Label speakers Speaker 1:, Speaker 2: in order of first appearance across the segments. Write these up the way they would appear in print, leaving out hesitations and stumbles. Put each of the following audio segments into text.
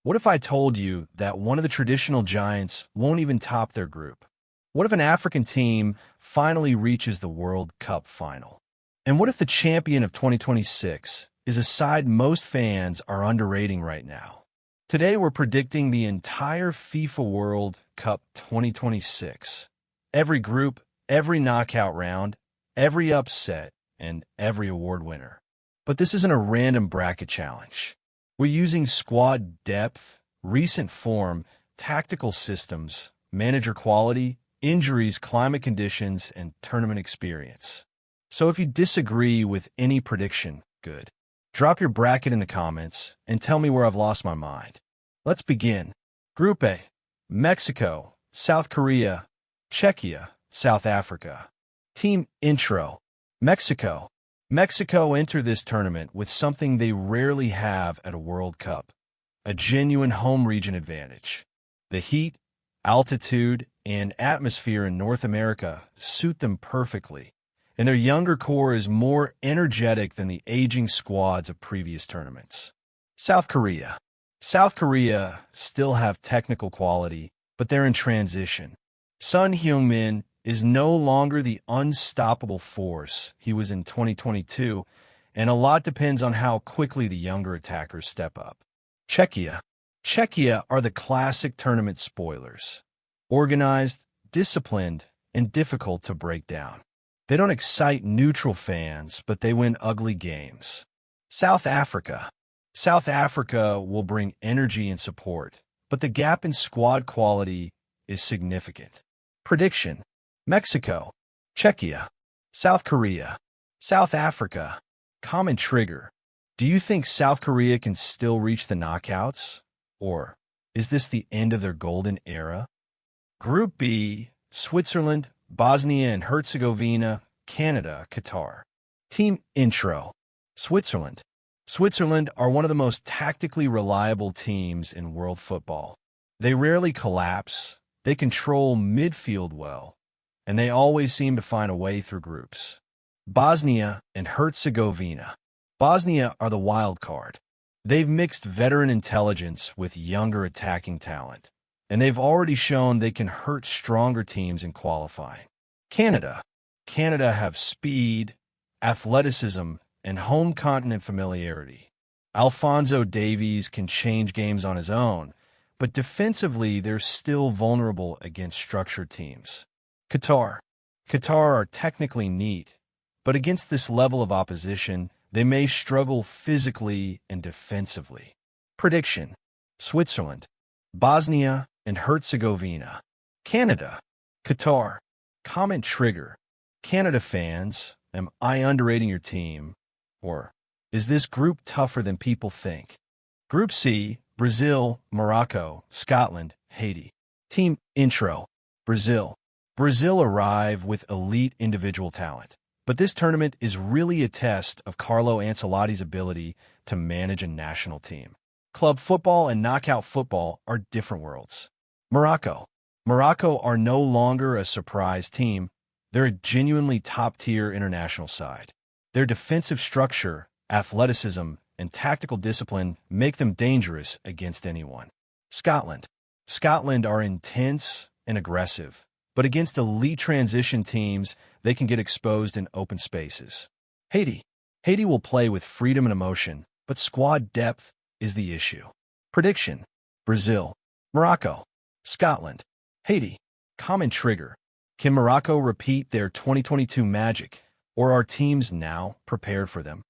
Speaker 1: What if I told you that one of the traditional giants won't even top their group? What if an African team finally reaches the World Cup final? And what if the champion of 2026 is a side most fans are underrating right now? Today we're predicting the entire FIFA World Cup 2026. Every group, every knockout round, every upset, and every award winner. But this isn't a random bracket challenge. We're using squad depth, recent form, tactical systems, manager quality, injuries, climate conditions, and tournament experience. So if you disagree with any prediction, good. Drop your bracket in the comments and tell me where I've lost my mind. Let's begin. Group A: Mexico, South Korea, Czechia, South Africa. Team intro: Mexico. Mexico enter this tournament with something they rarely have at a World Cup: a genuine home region advantage. The heat, altitude, and atmosphere in North America suit them perfectly, and their younger core is more energetic than the aging squads of previous tournaments. South Korea. South Korea still have technical quality, but they're in transition. Son Heung-min is no longer the unstoppable force he was in 2022, and a lot depends on how quickly the younger attackers step up. Czechia. Czechia are the classic tournament spoilers. Organized, disciplined, and difficult to break down. They don't excite neutral fans, but they win ugly games. South Africa. South Africa will bring energy and support, but the gap in squad quality is significant. Prediction: Mexico, Czechia, South Korea, South Africa. Common trigger: do you think South Korea can still reach the knockouts? Or is this the end of their golden era? Group B: Switzerland, Bosnia and Herzegovina, Canada, Qatar. Team intro: Switzerland. Switzerland are one of the most tactically reliable teams in world football. They rarely collapse, they control midfield well, and they always seem to find a way through groups. Bosnia and Herzegovina. Bosnia are the wild card. They've mixed veteran intelligence with younger attacking talent, and they've already shown they can hurt stronger teams in qualifying. Canada. Canada have speed, athleticism, and home continent familiarity. Alphonso Davies can change games on his own, but defensively they're still vulnerable against structured teams. Qatar. Qatar are technically neat, but against this level of opposition, they may struggle physically and defensively. Prediction: Switzerland, Bosnia and Herzegovina. Canada, Qatar. Comment trigger: Canada fans, am I underrating your team? Or is this group tougher than people think? Group C: Brazil, Morocco, Scotland, Haiti. Team intro: Brazil. Brazil arrive with elite individual talent, but this tournament is really a test of Carlo Ancelotti's ability to manage a national team. Club football and knockout football are different worlds. Morocco. Morocco are no longer a surprise team. They're a genuinely top-tier international side. Their defensive structure, athleticism, and tactical discipline make them dangerous against anyone. Scotland. Scotland are intense and aggressive, but against elite transition teams, they can get exposed in open spaces. Haiti. Haiti will play with freedom and emotion, but squad depth is the issue. Prediction: Brazil, Morocco, Scotland, Haiti. Common trigger: can Morocco repeat their 2022 magic, or are teams now prepared for them?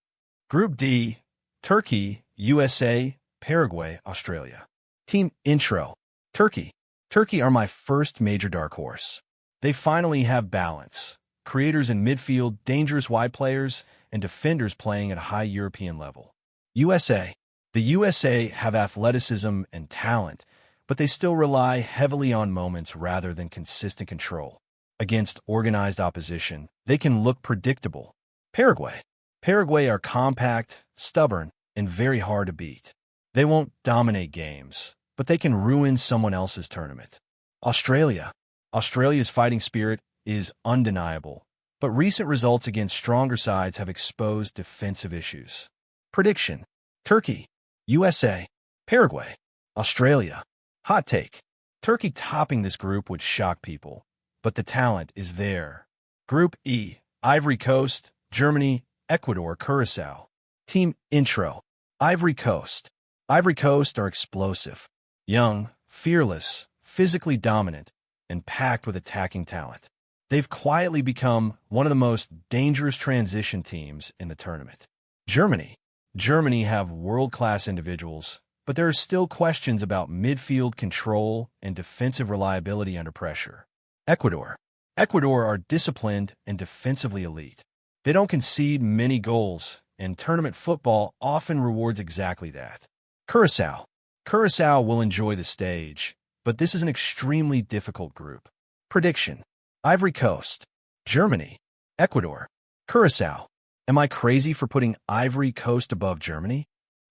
Speaker 1: Group D: Turkey, USA, Paraguay, Australia. Team intro: Turkey. Turkey are my first major dark horse. They finally have balance. Creators in midfield, dangerous wide players, and defenders playing at a high European level. USA. The USA have athleticism and talent, but they still rely heavily on moments rather than consistent control. Against organized opposition, they can look predictable. Paraguay. Paraguay are compact, stubborn, and very hard to beat. They won't dominate games, but they can ruin someone else's tournament. Australia. Australia's fighting spirit is undeniable, but recent results against stronger sides have exposed defensive issues. Prediction: Turkey, USA, Paraguay. Australia. Hot take. Turkey topping this group would shock people, but the talent is there. Group E. Ivory Coast, Germany, Ecuador, Curaçao. Team intro. Ivory Coast. Ivory Coast are explosive, young, fearless, physically dominant, and packed with attacking talent. They've quietly become one of the most dangerous transition teams in the tournament. Germany. Germany have world-class individuals, but there are still questions about midfield control and defensive reliability under pressure. Ecuador. Ecuador are disciplined and defensively elite. They don't concede many goals, and tournament football often rewards exactly that. Curaçao. Curaçao will enjoy the stage, but this is an extremely difficult group. Prediction. Ivory Coast, Germany, Ecuador, Curaçao. Am I crazy for putting Ivory Coast above Germany?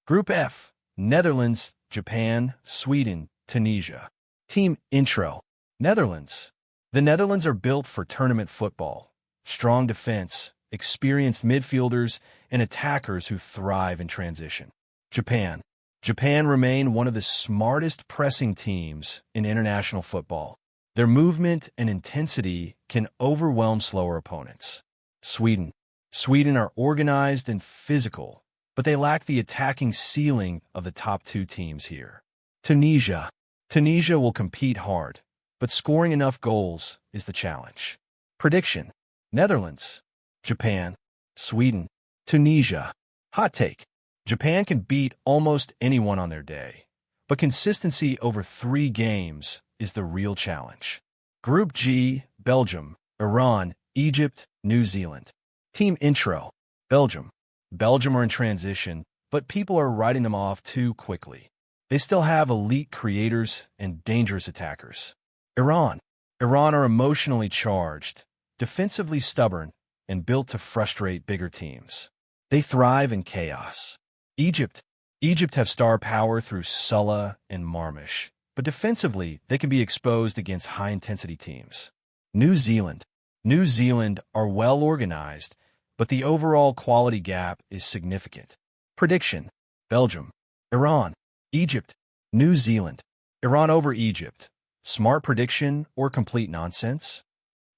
Speaker 1: Group F, Netherlands, Japan, Sweden, Tunisia. Team intro. Netherlands. The Netherlands are built for tournament football. Strong defense, experienced midfielders, and attackers who thrive in transition. Japan. Japan remain one of the smartest pressing teams in international football. Their movement and intensity can overwhelm slower opponents. Sweden. Sweden are organized and physical, but they lack the attacking ceiling of the top two teams here. Tunisia. Tunisia will compete hard, but scoring enough goals is the challenge. Prediction. Netherlands, Japan, Sweden, Tunisia. Hot take. Japan can beat almost anyone on their day, but consistency over 3 games is the real challenge. Group G, Belgium, Iran, Egypt, New Zealand. Team intro. Belgium. Belgium are in transition, but people are writing them off too quickly. They still have elite creators and dangerous attackers. Iran. Iran are emotionally charged, defensively stubborn, and built to frustrate bigger teams. They thrive in chaos. Egypt. Egypt have star power through Salah and Marmish, but defensively, they can be exposed against high-intensity teams. New Zealand. New Zealand are well-organized, but the overall quality gap is significant. Prediction. Belgium, Iran, Egypt, New Zealand. Iran over Egypt. Smart prediction or complete nonsense?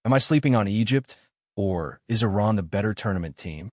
Speaker 1: Am I sleeping on Egypt, or is Iran the better tournament team?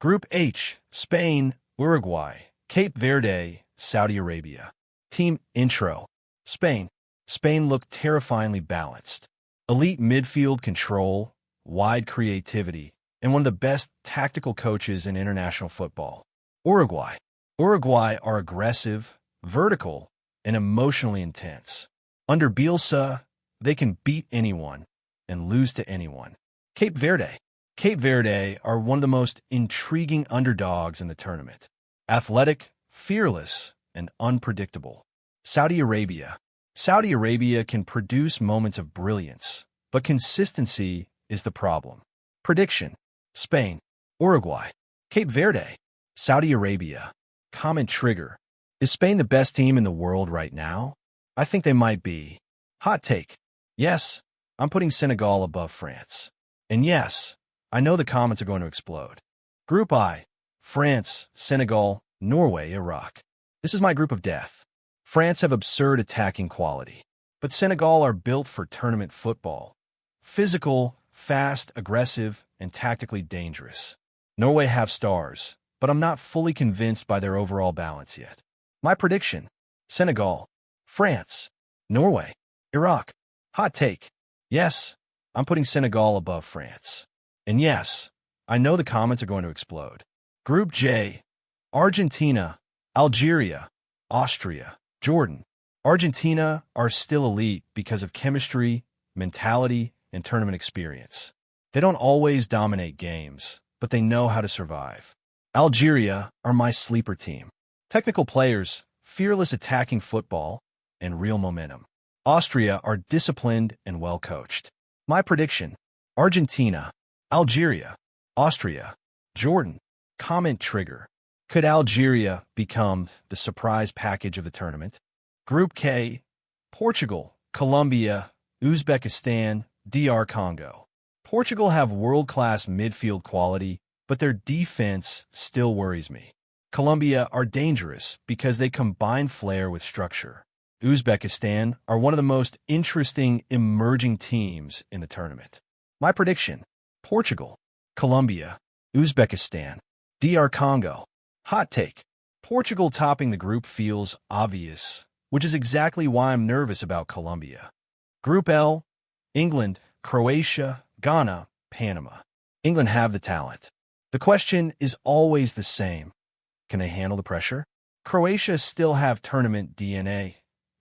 Speaker 1: Group H, Spain, Uruguay, Cape Verde, Saudi Arabia. Team intro. Spain. Spain looked terrifyingly balanced. Elite midfield control, wide creativity, and one of the best tactical coaches in international football. Uruguay. Uruguay are aggressive, vertical, and emotionally intense. Under Bielsa, they can beat anyone and lose to anyone. Cape Verde. Cape Verde are one of the most intriguing underdogs in the tournament. Athletic, fearless, and unpredictable. Saudi Arabia. Saudi Arabia can produce moments of brilliance, but consistency is the problem. Prediction. Spain, Uruguay, Cape Verde, Saudi Arabia. Comment trigger. Is Spain the best team in the world right now? I think they might be. Hot take. Yes, I'm putting Senegal above France. And yes, I know the comments are going to explode. Group I. France, Senegal, Norway, Iraq. This is my group of death. France have absurd attacking quality, but Senegal are built for tournament football. Physical, fast, aggressive, and tactically dangerous. Norway have stars, but I'm not fully convinced by their overall balance yet. My prediction. Senegal, France, Norway, Iraq. Hot take. Yes, I'm putting Senegal above France. And yes, I know the comments are going to explode. Group J. Argentina, Algeria, Austria, Jordan. Argentina are still elite because of chemistry, mentality, and tournament experience. They don't always dominate games, but they know how to survive. Algeria are my sleeper team. Technical players, fearless attacking football, and real momentum. Austria are disciplined and well-coached. My prediction. Argentina, Algeria, Austria, Jordan. Comment trigger. Could Algeria become the surprise package of the tournament? Group K, Portugal, Colombia, Uzbekistan, DR Congo. Portugal have world-class midfield quality, but their defense still worries me. Colombia are dangerous because they combine flair with structure. Uzbekistan are one of the most interesting emerging teams in the tournament. My prediction: Portugal, Colombia, Uzbekistan, DR Congo. Hot take: Portugal topping the group feels obvious, which is exactly why I'm nervous about Colombia. Group L: England, Croatia, Ghana, Panama. England have the talent. The question is always the same: can they handle the pressure? Croatia still have tournament DNA,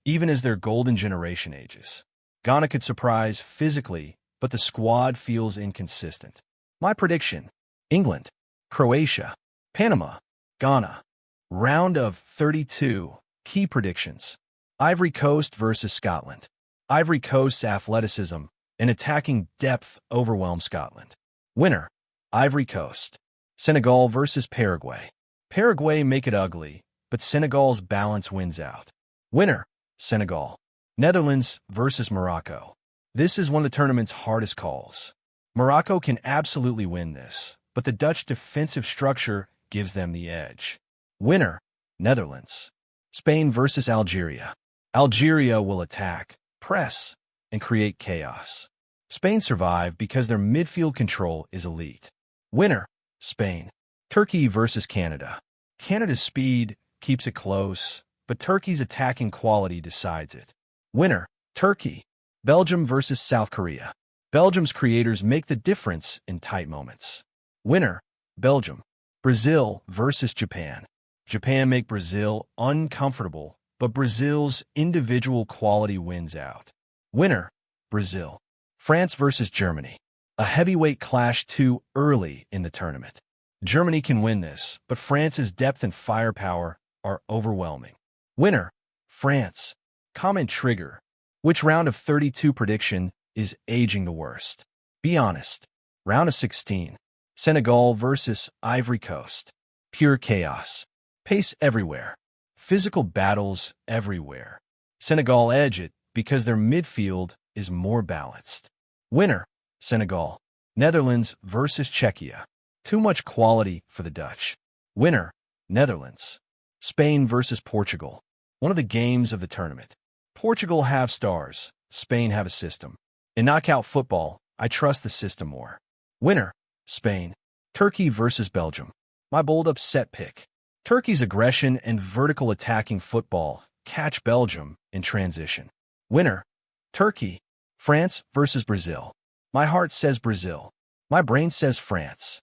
Speaker 1: even as their golden generation ages. Ghana could surprise physically, but the squad feels inconsistent. My prediction: England, Croatia, Panama, Ghana. Round of 32. Key predictions: Ivory Coast versus Scotland. Ivory Coast's athleticism and attacking depth overwhelm Scotland. Winner: Ivory Coast. Senegal versus Paraguay. Paraguay make it ugly, but Senegal's balance wins out. Winner: Senegal. Netherlands versus Morocco. This is one of the tournament's hardest calls. Morocco can absolutely win this, but the Dutch defensive structure gives them the edge. Winner: Netherlands. Spain versus Algeria. Algeria will attack, press, and create chaos. Spain survive because their midfield control is elite. Winner: Spain. Turkey versus Canada. Canada's speed keeps it close, but Turkey's attacking quality decides it. Winner: Turkey. Belgium versus South Korea. Belgium's creators make the difference in tight moments. Winner: Belgium. Brazil versus Japan. Japan make Brazil uncomfortable, but Brazil's individual quality wins out. Winner: Brazil. France versus Germany. A heavyweight clash too early in the tournament. Germany can win this, but France's depth and firepower are overwhelming. Winner: France. Comment trigger: which round of 32 prediction is aging the worst? Be honest. Round of 16. Senegal versus Ivory Coast. Pure chaos. Pace everywhere. Physical battles everywhere. Senegal edge it because their midfield is more balanced. Winner: Senegal. Netherlands versus Czechia. Too much quality for the Dutch. Winner: Netherlands. Spain versus Portugal. One of the games of the tournament. Portugal have stars. Spain have a system. In knockout football, I trust the system more. Winner: Spain. Turkey versus Belgium. My bold upset pick. Turkey's aggression and vertical attacking football catch Belgium in transition. Winner: Turkey. France versus Brazil. My heart says Brazil. My brain says France.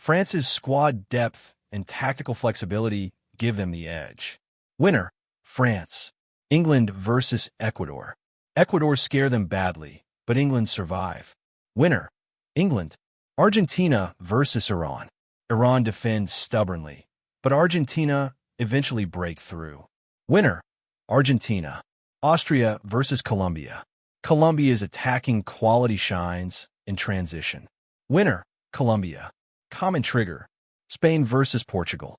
Speaker 1: France's squad depth and tactical flexibility give them the edge. Winner: France. England versus Ecuador. Ecuador scare them badly, but England survive. Winner: England. Argentina versus Iran. Iran defends stubbornly, but Argentina eventually break through. Winner: Argentina. Austria versus Colombia. Colombia's attacking quality shines in transition. Winner: Colombia. Common trigger: Spain versus Portugal.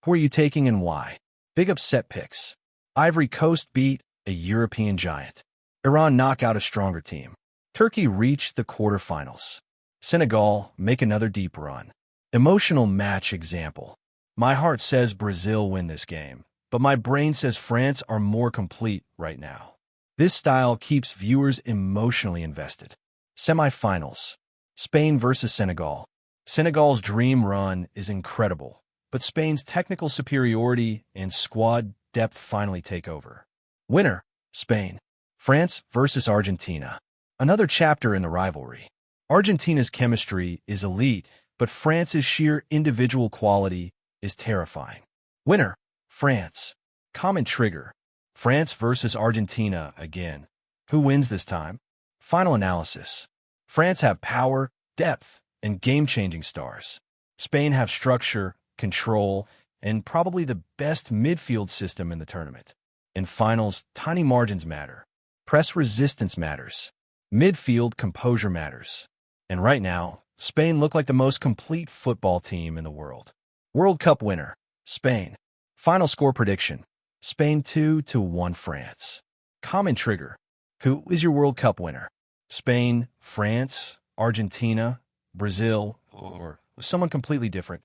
Speaker 1: Who are you taking and why? Big upset picks. Ivory Coast beat a European giant. Iran knock out a stronger team. Turkey reach the quarterfinals. Senegal make another deep run. Emotional match example. My heart says Brazil win this game, but my brain says France are more complete right now. This style keeps viewers emotionally invested. Semifinals. Spain versus Senegal. Senegal's dream run is incredible, but Spain's technical superiority and squad depth finally take over. Winner: Spain. France versus Argentina. Another chapter in the rivalry. Argentina's chemistry is elite, but France's sheer individual quality is terrifying. Winner: France. Common trigger: France versus Argentina again. Who wins this time? Final analysis. France have power, depth, and game-changing stars. Spain have structure, control, and probably the best midfield system in the tournament. In finals, tiny margins matter. Press resistance matters. Midfield composure matters. And right now, Spain look like the most complete football team in the world. World Cup winner: Spain. Final score prediction: Spain 2-1 France. Common trigger: who is your World Cup winner? Spain, France, Argentina, Brazil, or someone completely different?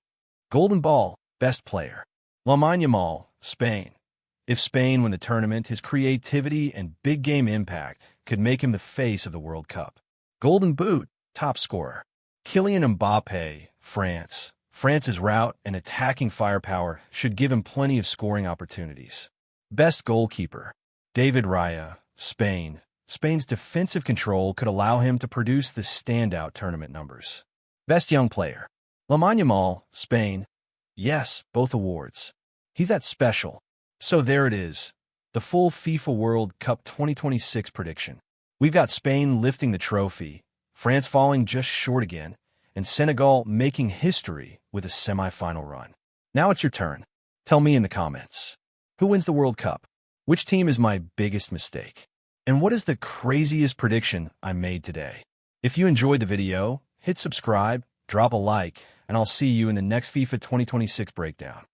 Speaker 1: Golden ball: best player. Lamine Yamal, Spain. If Spain win the tournament, his creativity and big game impact could make him the face of the World Cup. Golden Boot, top scorer. Kylian Mbappe, France. France's route and attacking firepower should give him plenty of scoring opportunities. Best goalkeeper. David Raya, Spain. Spain's defensive control could allow him to produce the standout tournament numbers. Best young player. Lamine Yamal, Spain. Yes, both awards. He's that special. So there it is, the full FIFA World Cup 2026 prediction. We've got Spain lifting the trophy, France falling just short again, and Senegal making history with a semifinal run. Now it's your turn. Tell me in the comments. Who wins the World Cup? Which team is my biggest mistake? And what is the craziest prediction I made today? If you enjoyed the video, hit subscribe, drop a like, and I'll see you in the next FIFA 2026 breakdown.